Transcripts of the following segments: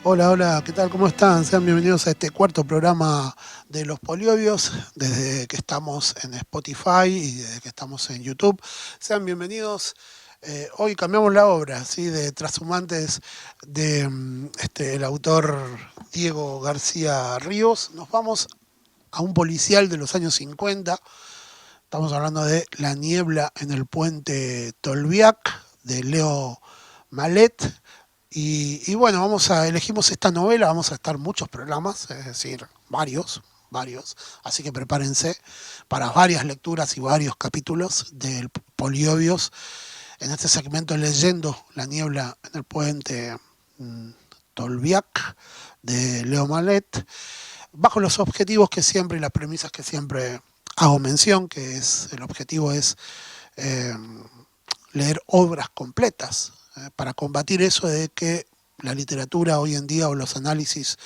Hola, hola, ¿qué tal? ¿Cómo están? Sean bienvenidos a este cuarto programa de Los Poliobios, desde que estamos en Spotify y desde que estamos en YouTube. Sean bienvenidos. Hoy cambiamos la obra, ¿sí? De Trashumantes de el autor Diego García Ríos. Nos vamos a un policial de los años 50. Estamos hablando de La niebla en el puente Tolbiac, de Leo Malet. Y bueno, elegimos esta novela, vamos a estar muchos programas, es decir, varios, así que prepárense para varias lecturas y varios capítulos del Poliobios en este segmento leyendo La niebla en el puente Tolbiac de Leo Malet, bajo los objetivos que siempre y las premisas que siempre hago mención, que es el objetivo es eh, leer obras completas, para combatir eso de que la literatura hoy en día o los análisis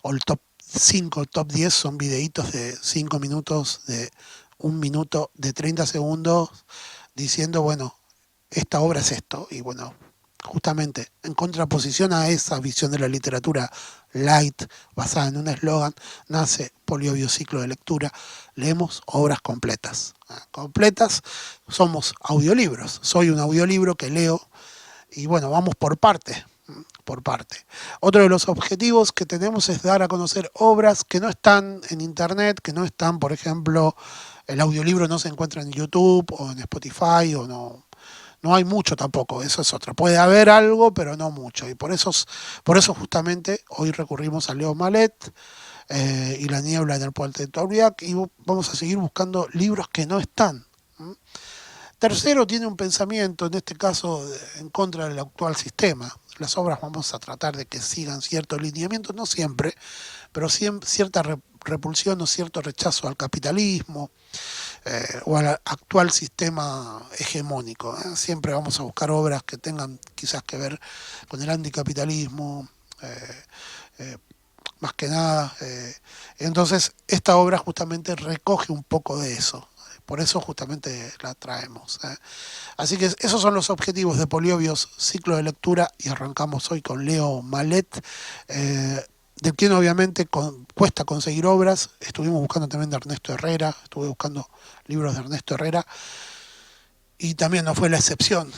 o el top 5, el top 10 son videitos de 5 minutos, de un minuto, de 30 segundos, diciendo, bueno, esta obra es esto. Y bueno, justamente en contraposición a esa visión de la literatura light, basada en un eslogan, nace Poliobiociclo de lectura. Leemos obras completas. Completas, somos audiolibros. Soy un audiolibro que leo y bueno, vamos por parte. Por parte. Otro de los objetivos que tenemos es dar a conocer obras que no están en internet, que no están, por ejemplo, el audiolibro no se encuentra en YouTube o en Spotify o no hay mucho tampoco, eso es otra. Puede haber algo, pero no mucho. Y por eso justamente hoy recurrimos a Leo Malet y La niebla en el puente de Tolbiac y vamos a seguir buscando libros que no están. Tercero, tiene un pensamiento, en este caso, en contra del actual sistema. Las obras vamos a tratar de que sigan ciertos lineamientos, no siempre, pero cierta repulsión o cierto rechazo al capitalismo, o al actual sistema hegemónico. Siempre vamos a buscar obras que tengan quizás que ver con el anticapitalismo, eh, eh, más que nada. Entonces, esta obra justamente recoge un poco de eso. Por eso justamente la traemos. Así que esos son los objetivos de Poliobios, ciclo de lectura, y arrancamos hoy con Leo Malet, de quien obviamente cuesta conseguir obras. Estuvimos buscando también de Ernesto Herrera, estuve buscando libros de Ernesto Herrera, y también no fue la excepción.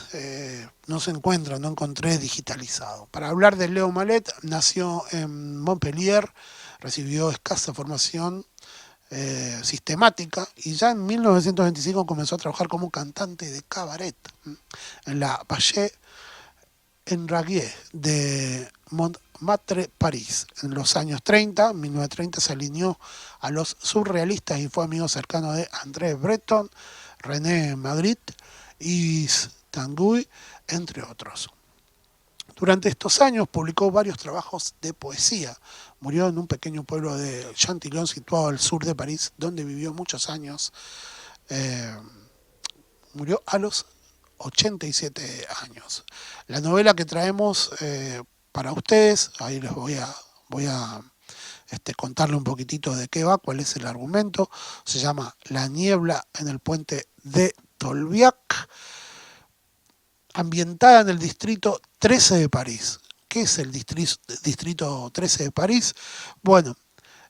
No se encuentra, no encontré digitalizado. Para hablar de Leo Malet, nació en Montpellier, recibió escasa formación sistemática y ya en 1925 comenzó a trabajar como cantante de cabaret en la Palais en Raguier de Montmartre, París. En los años 30, 1930, se alineó a los surrealistas y fue amigo cercano de André Breton, René Magritte, Yves Tanguy, entre otros. Durante estos años publicó varios trabajos de poesía. Murió en un pequeño pueblo de Chantillon situado al sur de París, donde vivió muchos años. Eh, Murió a los 87 años. La novela que traemos para ustedes, ahí les voy a contarle un poquitito de qué va, cuál es el argumento. Se llama La niebla en el puente de Tolbiac, ambientada en el distrito 13 de París. ¿Qué es el distrito 13 de París? Bueno,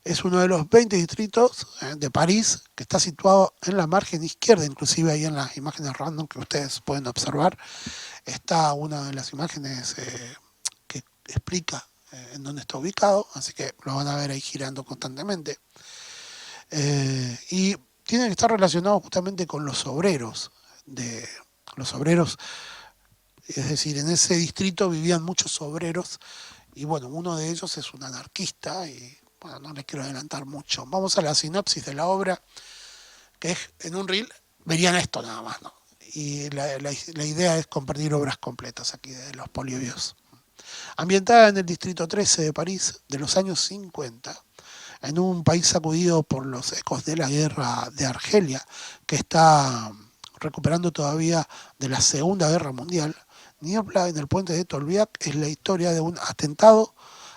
es uno de los 20 distritos de París que está situado en la margen izquierda, inclusive ahí en las imágenes random que ustedes pueden observar, está una de las imágenes que explica en dónde está ubicado, así que lo van a ver ahí girando constantemente. Y tiene que estar relacionado justamente con de los obreros, es decir, en ese distrito vivían muchos obreros y bueno, uno de ellos es un anarquista y bueno, no les quiero adelantar mucho. Vamos a la sinopsis de la obra, que es en un reel, verían esto nada más, ¿no? Y la idea es compartir obras completas aquí de los Poliobios. Ambientada en el distrito 13 de París de los años 50, en un país sacudido por los ecos de la guerra de Argelia, que está recuperando todavía de la Segunda Guerra Mundial, Niebla en el puente de Tolbiac es la historia de un atentado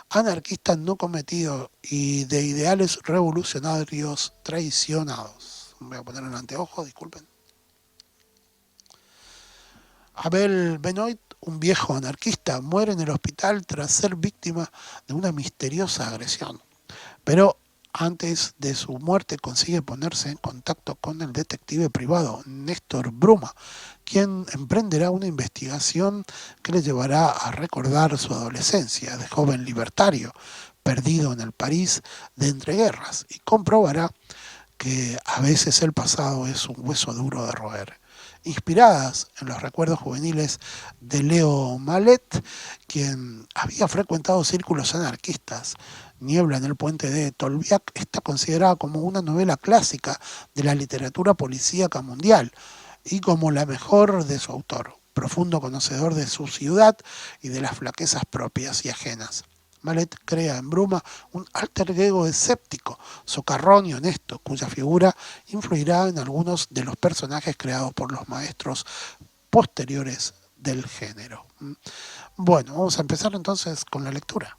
anarquista no cometido y de ideales revolucionarios traicionados. Voy a poner el anteojo, disculpen. Abel Benoit, un viejo anarquista, muere en el hospital tras ser víctima de una misteriosa agresión. Pero antes de su muerte consigue ponerse en contacto con el detective privado Néstor Bruma, quien emprenderá una investigación que le llevará a recordar su adolescencia de joven libertario, perdido en el París de entreguerras, y comprobará que a veces el pasado es un hueso duro de roer. Inspiradas en los recuerdos juveniles de Leo Malet, quien había frecuentado círculos anarquistas. Niebla en el puente de Tolbiac está considerada como una novela clásica de la literatura policíaca mundial y como la mejor de su autor, profundo conocedor de su ciudad y de las flaquezas propias y ajenas. Malet crea en Bruma un alter ego escéptico, socarrón y honesto, cuya figura influirá en algunos de los personajes creados por los maestros posteriores del género. Bueno, vamos a empezar entonces con la lectura.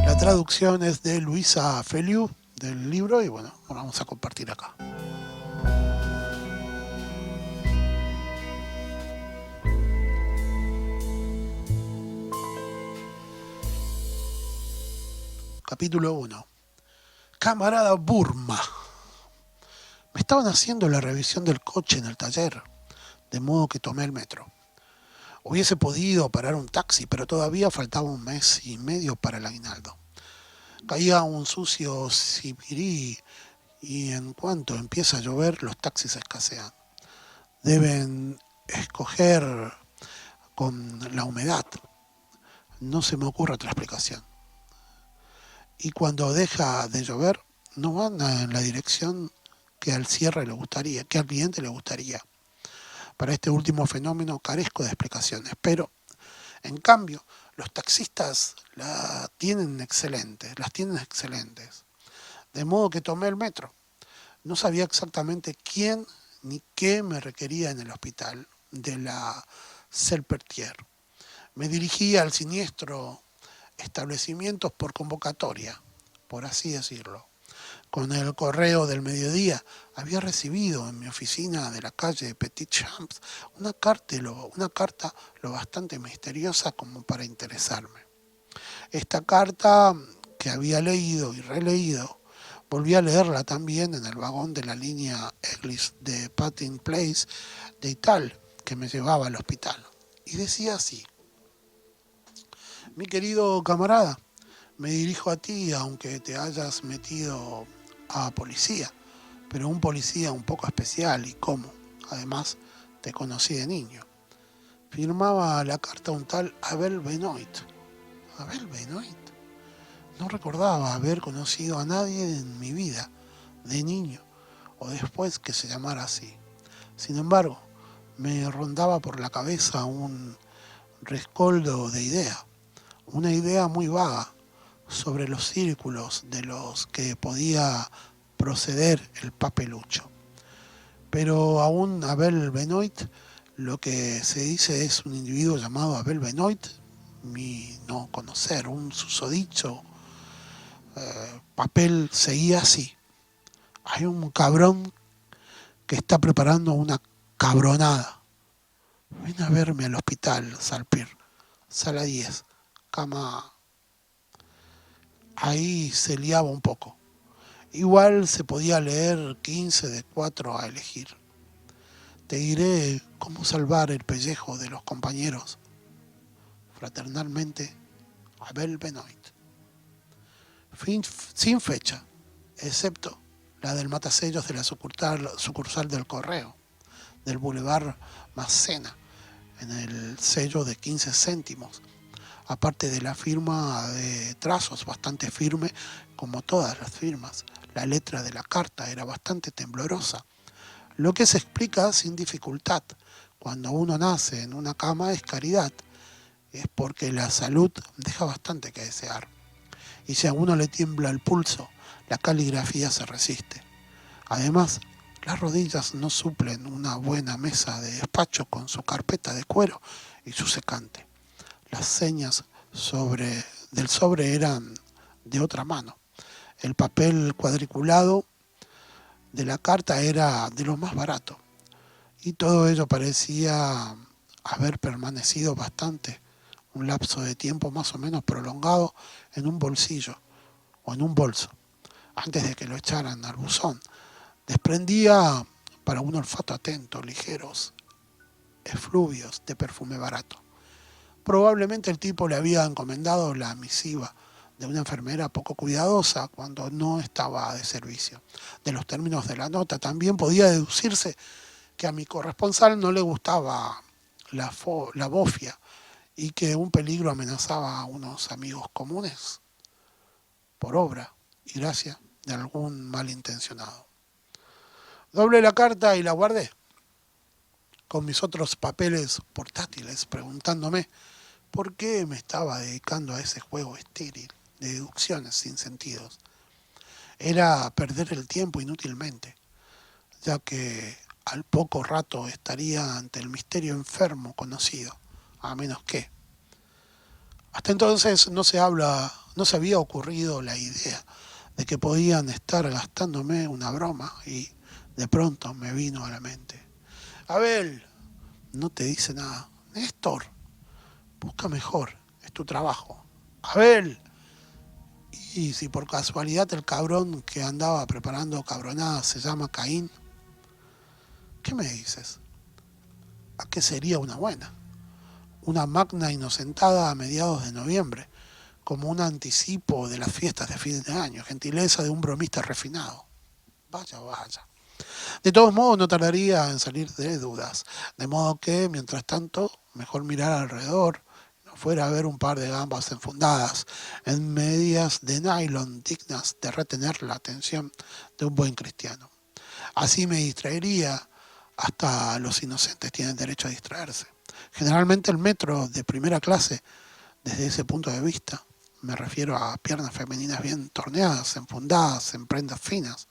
La traducción es de Luisa Feliu del libro y bueno, lo vamos a compartir acá. Capítulo 1. Camarada Burma. Me estaban haciendo la revisión del coche en el taller, de modo que tomé el metro. Hubiese podido parar un taxi, pero todavía faltaba un mes y medio para el aguinaldo. Caía un sucio sibirí y en cuanto empieza a llover los taxis escasean. Deben escoger con la humedad. No se me ocurre otra explicación. Y cuando deja de llover, no van en la dirección que al cierre le gustaría, que al cliente le gustaría. Para este último fenómeno carezco de explicaciones, pero en cambio los taxistas las tienen excelentes. De modo que tomé el metro. No sabía exactamente quién ni qué me requería en el hospital de la Salpêtrière. Me dirigí al siniestro establecimientos por convocatoria, por así decirlo. Con el correo del mediodía había recibido en mi oficina de la calle Petit Champs una carta lo bastante misteriosa como para interesarme. Esta carta, que había leído y releído, volví a leerla también en el vagón de la línea Eglis de Patton Place de Ital, que me llevaba al hospital. Y decía así: mi querido camarada, me dirijo a ti aunque te hayas metido a policía, pero un policía un poco especial y como, además, te conocí de niño. Firmaba la carta un tal Abel Benoit. ¿Abel Benoit? No recordaba haber conocido a nadie en mi vida, de niño o después que se llamara así. Sin embargo, me rondaba por la cabeza un rescoldo de idea, una idea muy vaga sobre los círculos de los que podía proceder el papelucho. Pero aún Abel Benoit, lo que se dice es un individuo llamado Abel Benoit, mi no conocer, un susodicho papel seguía así. Hay un cabrón que está preparando una cabronada. Ven a verme al hospital, Salpir, sala 10, cama. Ahí se liaba un poco. Igual se podía leer 15 de 4 a elegir. Te diré cómo salvar el pellejo de los compañeros. Fraternalmente, Abel Benoit. Sin fecha, excepto la del matasellos de la sucursal del Correo, del Boulevard Massena, en el sello de 15 céntimos, aparte de la firma de trazos bastante firme, como todas las firmas. La letra de la carta era bastante temblorosa, lo que se explica sin dificultad. Cuando uno nace en una cama es caridad, es porque la salud deja bastante que desear. Y si a uno le tiembla el pulso, la caligrafía se resiste. Además, las rodillas no suplen una buena mesa de despacho con su carpeta de cuero y su secante. Las señas del sobre eran de otra mano. El papel cuadriculado de la carta era de lo más barato. Y todo ello parecía haber permanecido bastante, un lapso de tiempo más o menos prolongado en un bolsillo o en un bolso, antes de que lo echaran al buzón. Desprendía para un olfato atento ligeros efluvios de perfume barato. Probablemente el tipo le había encomendado la misiva de una enfermera poco cuidadosa cuando no estaba de servicio. De los términos de la nota también podía deducirse que a mi corresponsal no le gustaba la bofia y que un peligro amenazaba a unos amigos comunes por obra y gracia de algún malintencionado. Doblé la carta y la guardé con mis otros papeles portátiles, preguntándome por qué me estaba dedicando a ese juego estéril de deducciones sin sentidos. Era perder el tiempo inútilmente, ya que al poco rato estaría ante el misterio enfermo conocido, a menos que. Hasta entonces no se había ocurrido la idea de que podían estar gastándome una broma y de pronto me vino a la mente. Abel, no te dice nada. Néstor, busca mejor, es tu trabajo. Abel, y si por casualidad el cabrón que andaba preparando cabronadas se llama Caín, ¿qué me dices? ¿A qué sería una buena? Una magna inocentada a mediados de noviembre, como un anticipo de las fiestas de fin de año, gentileza de un bromista refinado. Vaya, vaya. De todos modos, no tardaría en salir de dudas, de modo que, mientras tanto, mejor mirar alrededor, no fuera a ver un par de gambas enfundadas en medias de nylon dignas de retener la atención de un buen cristiano. Así me distraería, hasta los inocentes tienen derecho a distraerse. Generalmente el metro de primera clase, desde ese punto de vista, me refiero a piernas femeninas bien torneadas, enfundadas en prendas finas,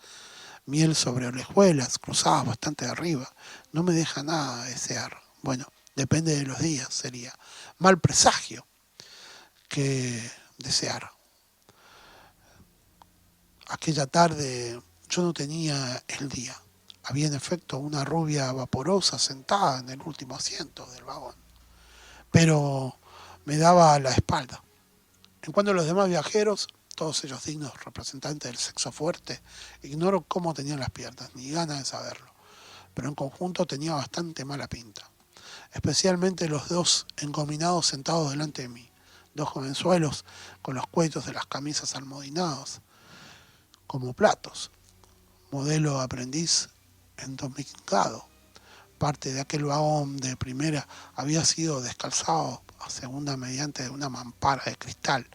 miel sobre orejuelas, cruzadas bastante de arriba, no me deja nada a desear. Bueno, depende de los días, sería mal presagio que desear. Aquella tarde yo no tenía el día. Había en efecto una rubia vaporosa sentada en el último asiento del vagón, pero me daba la espalda. En cuanto a los demás viajeros, todos ellos dignos representantes del sexo fuerte, ignoro cómo tenían las piernas, ni ganas de saberlo, pero en conjunto tenía bastante mala pinta. Especialmente los dos engominados sentados delante de mí, dos jovenzuelos con los cuellos de las camisas almohadinados, como platos, modelo aprendiz endomingado. Parte de aquel vagón de primera había sido descalzado a segunda mediante una mampara de cristal,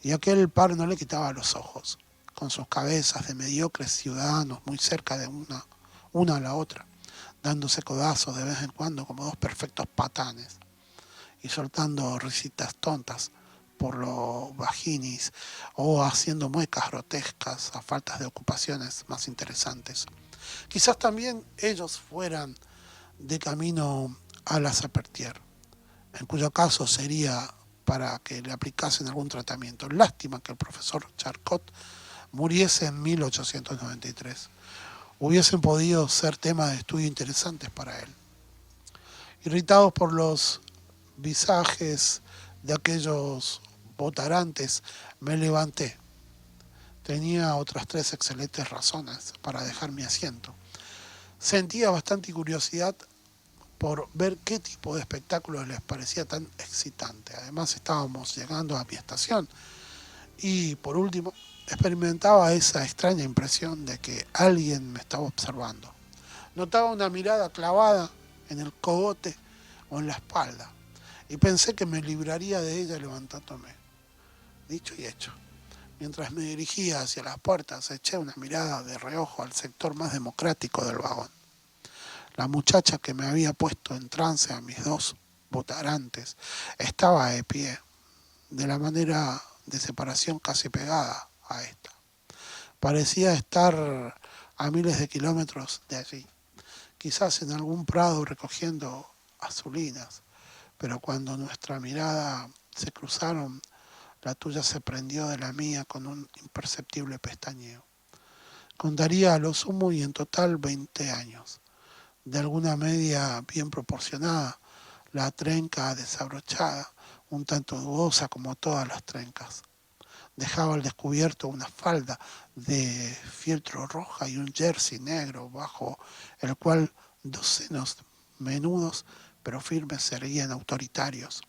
y aquel par no le quitaba los ojos, con sus cabezas de mediocres ciudadanos muy cerca de una a la otra, dándose codazos de vez en cuando como dos perfectos patanes, y soltando risitas tontas por los vaginis o haciendo muecas grotescas a faltas de ocupaciones más interesantes. Quizás también ellos fueran de camino a la Sapertier, en cuyo caso sería para que le aplicasen algún tratamiento. Lástima que el profesor Charcot muriese en 1893. Hubiesen podido ser temas de estudio interesantes para él. Irritados por los visajes de aquellos votarantes, me levanté. Tenía otras 3 excelentes razones para dejar mi asiento. Sentía bastante curiosidad por ver qué tipo de espectáculo les parecía tan excitante. Además estábamos llegando a mi estación y, por último, experimentaba esa extraña impresión de que alguien me estaba observando. Notaba una mirada clavada en el cogote o en la espalda y pensé que me libraría de ella levantándome. Dicho y hecho. Mientras me dirigía hacia las puertas, eché una mirada de reojo al sector más democrático del vagón. La muchacha que me había puesto en trance a mis dos votarantes estaba de pie, de la manera de separación casi pegada a esta. Parecía estar a miles de kilómetros de allí, quizás en algún prado recogiendo azulinas, pero cuando nuestra mirada se cruzaron, la tuya se prendió de la mía con un imperceptible pestañeo. Contaría a lo sumo y en total 20 años. De alguna media bien proporcionada, la trenca desabrochada, un tanto dudosa como todas las trencas. Dejaba al descubierto una falda de fieltro roja y un jersey negro bajo el cual dos senos menudos pero firmes se erguían autoritarios.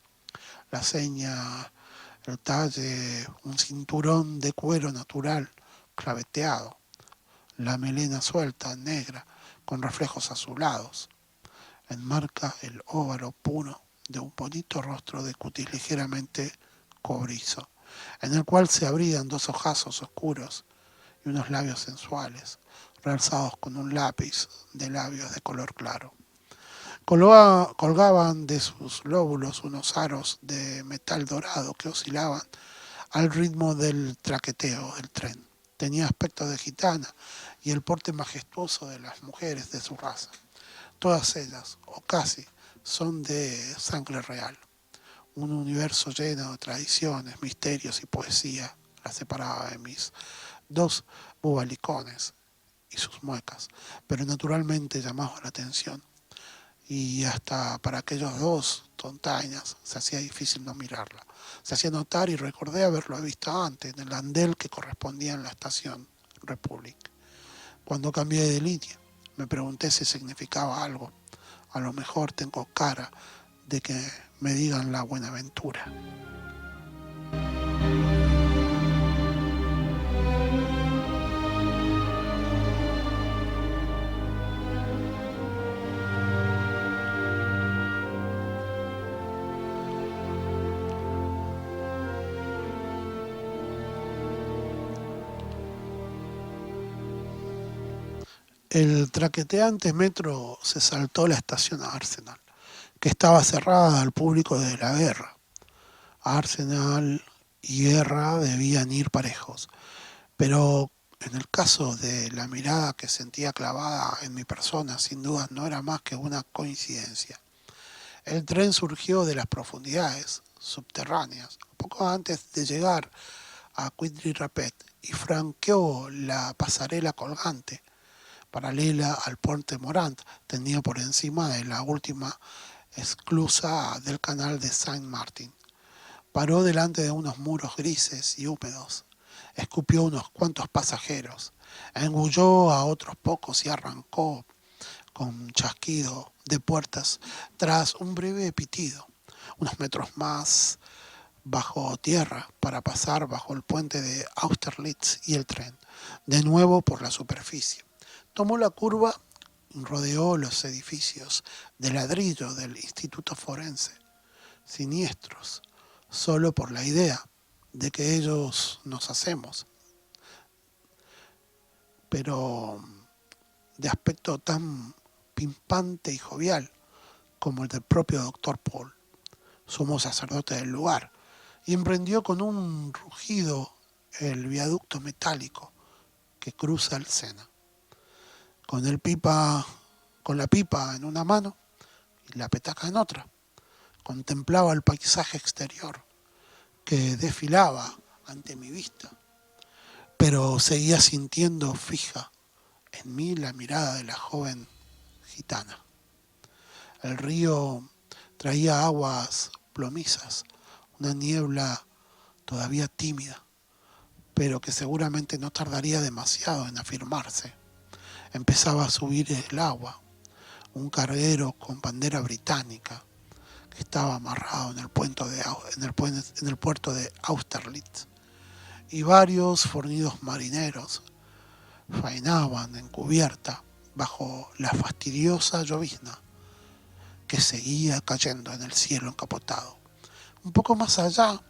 La seña, el talle, un cinturón de cuero natural, claveteado, la melena suelta, negra, con reflejos azulados. Enmarca el óvalo puro de un bonito rostro de cutis ligeramente cobrizo, en el cual se abrían dos ojazos oscuros y unos labios sensuales, realzados con un lápiz de labios de color claro. Colgaban de sus lóbulos unos aros de metal dorado que oscilaban al ritmo del traqueteo del tren. Tenía aspecto de gitana y el porte majestuoso de las mujeres de su raza. Todas ellas, o casi, son de sangre real. Un universo lleno de tradiciones, misterios y poesía la separaba de mis dos bubalicones y sus muecas, pero naturalmente llamaba la atención. Y hasta para aquellos dos tontañas se hacía difícil no mirarla. Se hacía notar y recordé haberlo visto antes en el andel que correspondía en la estación Republic. Cuando cambié de línea, me pregunté si significaba algo. A lo mejor tengo cara de que me digan la Buenaventura. El traqueteante metro se saltó la estación Arsenal, que estaba cerrada al público de la guerra. Arsenal y guerra debían ir parejos, pero en el caso de la mirada que sentía clavada en mi persona, sin duda no era más que una coincidencia. El tren surgió de las profundidades subterráneas, poco antes de llegar a Quidri-Rapet y franqueó la pasarela colgante, paralela al puente Morant, tenía por encima de la última esclusa del canal de Saint-Martin. Paró delante de unos muros grises y húmedos, escupió unos cuantos pasajeros, engulló a otros pocos y arrancó con chasquido de puertas tras un breve pitido, unos metros más bajo tierra para pasar bajo el puente de Austerlitz y el tren, de nuevo por la superficie. Tomó la curva y rodeó los edificios de ladrillo del Instituto Forense, siniestros, solo por la idea de que ellos nos hacemos, pero de aspecto tan pimpante y jovial como el del propio doctor Paul, sumo sacerdote del lugar, y emprendió con un rugido el viaducto metálico que cruza el Sena, con con la pipa en una mano y la petaca en otra. Contemplaba el paisaje exterior que desfilaba ante mi vista, pero seguía sintiendo fija en mí la mirada de la joven gitana. El río traía aguas plomizas, una niebla todavía tímida, pero que seguramente no tardaría demasiado en afirmarse. Empezaba a subir el agua, un carguero con bandera británica que estaba amarrado en en el puerto de Austerlitz, y varios fornidos marineros faenaban en cubierta bajo la fastidiosa llovizna que seguía cayendo en el cielo encapotado. Un poco más allá,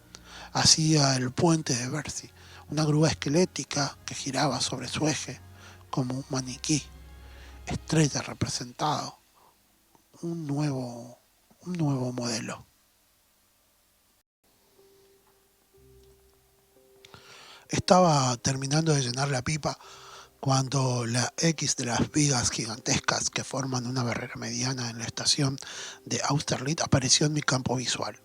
hacía el puente de Bercy, una grúa esquelética que giraba sobre su eje como un maniquí, estrella representado, un nuevo modelo. Estaba terminando de llenar la pipa cuando la X de las vigas gigantescas que forman una barrera mediana en la estación de Austerlitz apareció en mi campo visual.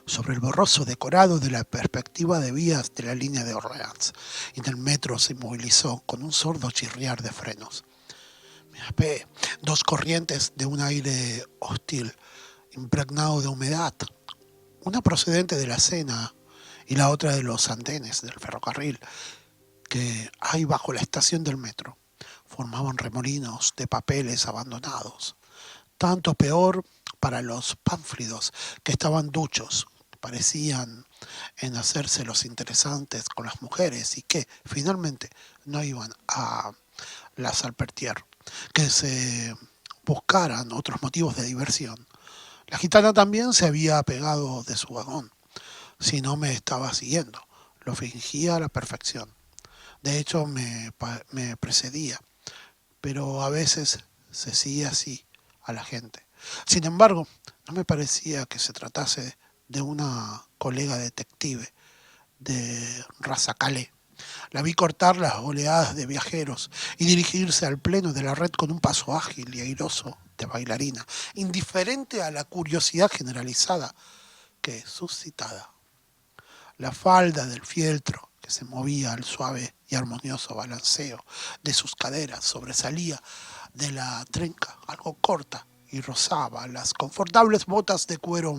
sobre el borroso decorado de la perspectiva de vías de la línea de Orleans, y el metro se inmovilizó con un sordo chirriar de frenos. Me apeé, dos corrientes de un aire hostil, impregnado de humedad, una procedente de la Sena y la otra de los andenes del ferrocarril que hay bajo la estación del metro. Formaban remolinos de papeles abandonados. Tanto peor para los pánflidos que estaban duchos, parecían en hacerse los interesantes con las mujeres y que finalmente no iban a la Salpêtrière, que se buscaran otros motivos de diversión. La gitana también se había pegado de su vagón, si no me estaba siguiendo. Lo fingía a la perfección. De hecho, me precedía, pero a veces se sigue así a la gente. Sin embargo, no me parecía que se tratase de una colega detective de raza calé. La vi cortar las oleadas de viajeros y dirigirse al pleno de la red con un paso ágil y airoso de bailarina, indiferente a la curiosidad generalizada que suscitada. La falda del fieltro que se movía al suave y armonioso balanceo de sus caderas sobresalía de la trenca algo corta y rozaba las confortables botas de cuero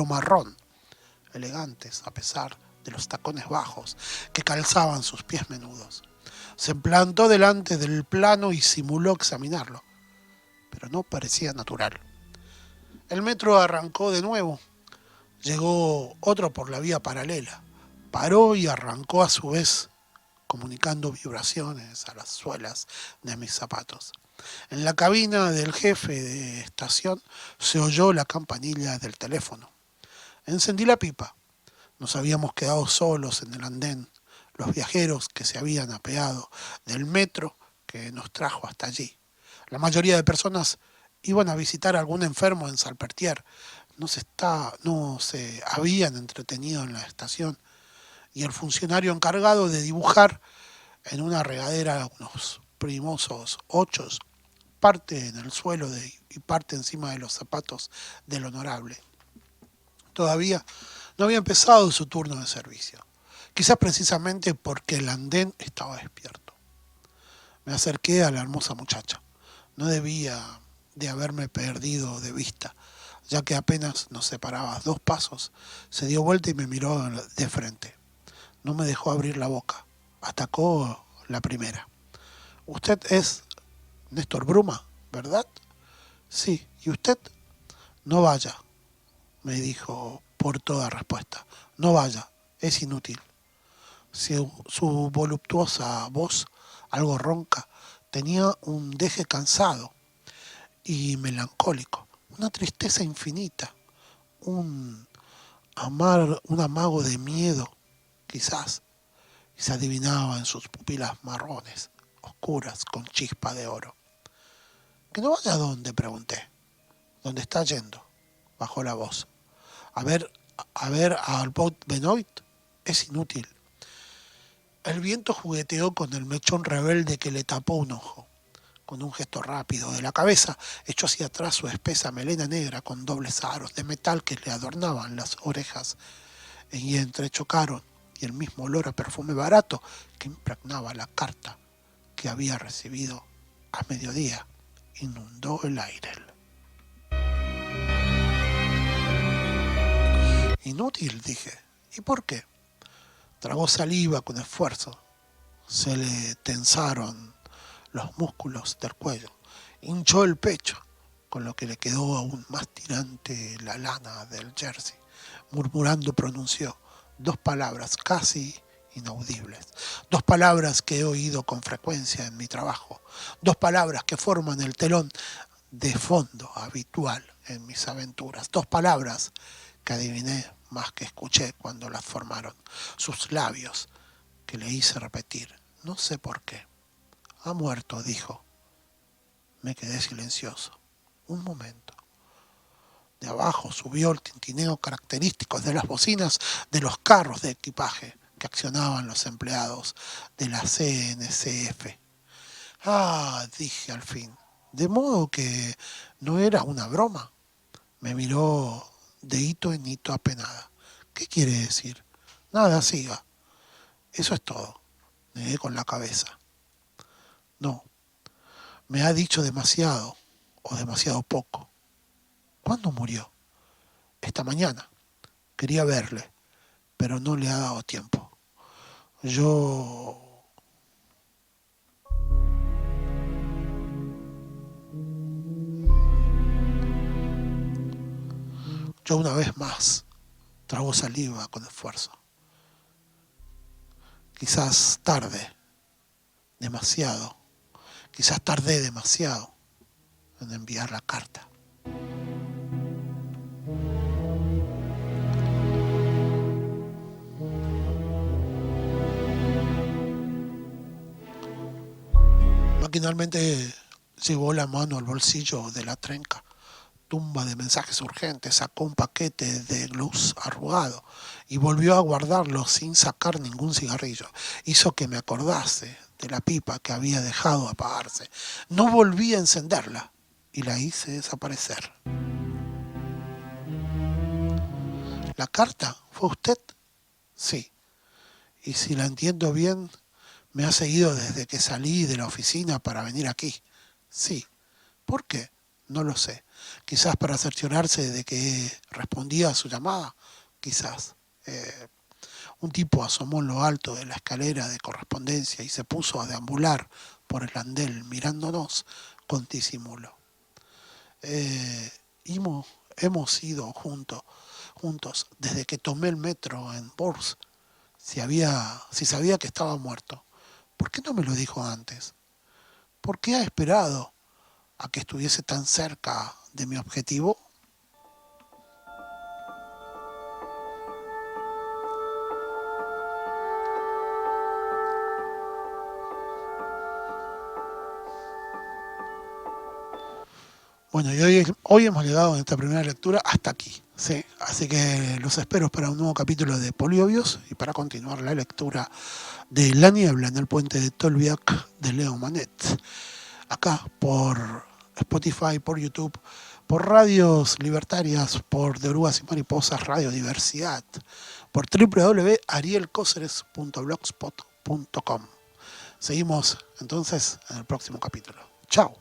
marrón, elegantes a pesar de los tacones bajos que calzaban sus pies menudos. Se plantó delante del plano y simuló examinarlo, pero no parecía natural. El metro arrancó de nuevo. Llegó otro por la vía paralela. Paró y arrancó a su vez, comunicando vibraciones a las suelas de mis zapatos. En la cabina del jefe de estación se oyó la campanilla del teléfono. Encendí la pipa. Nos habíamos quedado solos en el andén, los viajeros que se habían apeado del metro que nos trajo hasta allí. La mayoría de personas iban a visitar a algún enfermo en Salpêtrière. No se habían entretenido en la estación y el funcionario encargado de dibujar en una regadera unos primosos ochos, parte en el suelo y parte encima de los zapatos del honorable. Todavía no había empezado su turno de servicio, quizás precisamente porque el andén estaba despierto. Me acerqué a la hermosa muchacha. No debía de haberme perdido de vista, ya que apenas nos separaba 2 pasos, se dio vuelta y me miró de frente. No me dejó abrir la boca. Atacó la primera. Usted es Néstor Bruma, ¿verdad? Sí. ¿Y usted? No vaya, me dijo por toda respuesta. No vaya, es inútil. Su voluptuosa voz, algo ronca, tenía un deje cansado y melancólico, una tristeza infinita, un, un amago de miedo, quizás, y se adivinaba en sus pupilas marrones, oscuras, con chispa de oro. ¿Que no vaya a dónde? Pregunté. ¿Dónde está yendo? Bajó la voz. A ver, a Albot Benoit. Es inútil. El viento jugueteó con el mechón rebelde que le tapó un ojo. Con un gesto rápido de la cabeza, echó hacia atrás su espesa melena negra con dobles aros de metal que le adornaban las orejas y entrechocaron, y el mismo olor a perfume barato que impregnaba la carta que había recibido a mediodía inundó el aire. Inútil, dije. ¿Y por qué? Tragó saliva con esfuerzo. Se le tensaron los músculos del cuello. Hinchó el pecho, con lo que le quedó aún más tirante la lana del jersey. Murmurando pronunció 2 palabras casi inaudibles. 2 palabras que he oído con frecuencia en mi trabajo. 2 palabras que forman el telón de fondo habitual en mis aventuras. 2 palabras que adiviné más que escuché cuando las formaron. Sus labios que le hice repetir. No sé por qué. Ha muerto, dijo. Me quedé silencioso. Un momento. De abajo subió el tintineo característico de las bocinas de los carros de equipaje que accionaban los empleados de la CNCF. Ah, dije al fin. De modo que no era una broma. Me miró de hito en hito apenada. ¿Qué quiere decir? Nada, siga. Eso es todo. Negué con la cabeza. No, me ha dicho demasiado o demasiado poco. ¿Cuándo murió? Esta mañana. Quería verle, pero no le ha dado tiempo. Yo una vez más trago saliva con esfuerzo. Quizás tarde, demasiado. Quizás tardé demasiado en enviar la carta. Maquinalmente llevó la mano al bolsillo de la trenca. Tumba de mensajes urgentes, sacó un paquete de glus arrugado y volvió a guardarlo sin sacar ningún cigarrillo. Hizo que me acordase de la pipa que había dejado apagarse. No volví a encenderla y la hice desaparecer. ¿La carta fue usted? Sí. Y si la entiendo bien, me ha seguido desde que salí de la oficina para venir aquí. Sí. ¿Por qué? No lo sé. Quizás para cerciorarse de que respondía a su llamada. Quizás. Un tipo asomó en lo alto de la escalera de correspondencia y se puso a deambular por el andén mirándonos con disimulo. Hemos ido juntos desde que tomé el metro en Bourse. Si sabía que estaba muerto, ¿por qué no me lo dijo antes? ¿Por qué ha esperado a que estuviese tan cerca de mi objetivo? Bueno, y hoy hemos llegado en esta primera lectura hasta aquí, ¿sí? Así que los espero para un nuevo capítulo de Poliobios y para continuar la lectura de La niebla en el puente de Tolbiac de Leo Manet. Acá por Spotify, por YouTube, por Radios Libertarias, por De Orugas y Mariposas, Radio Diversidad, por www.arielcoceres.blogspot.com. Seguimos entonces en el próximo capítulo. Chao.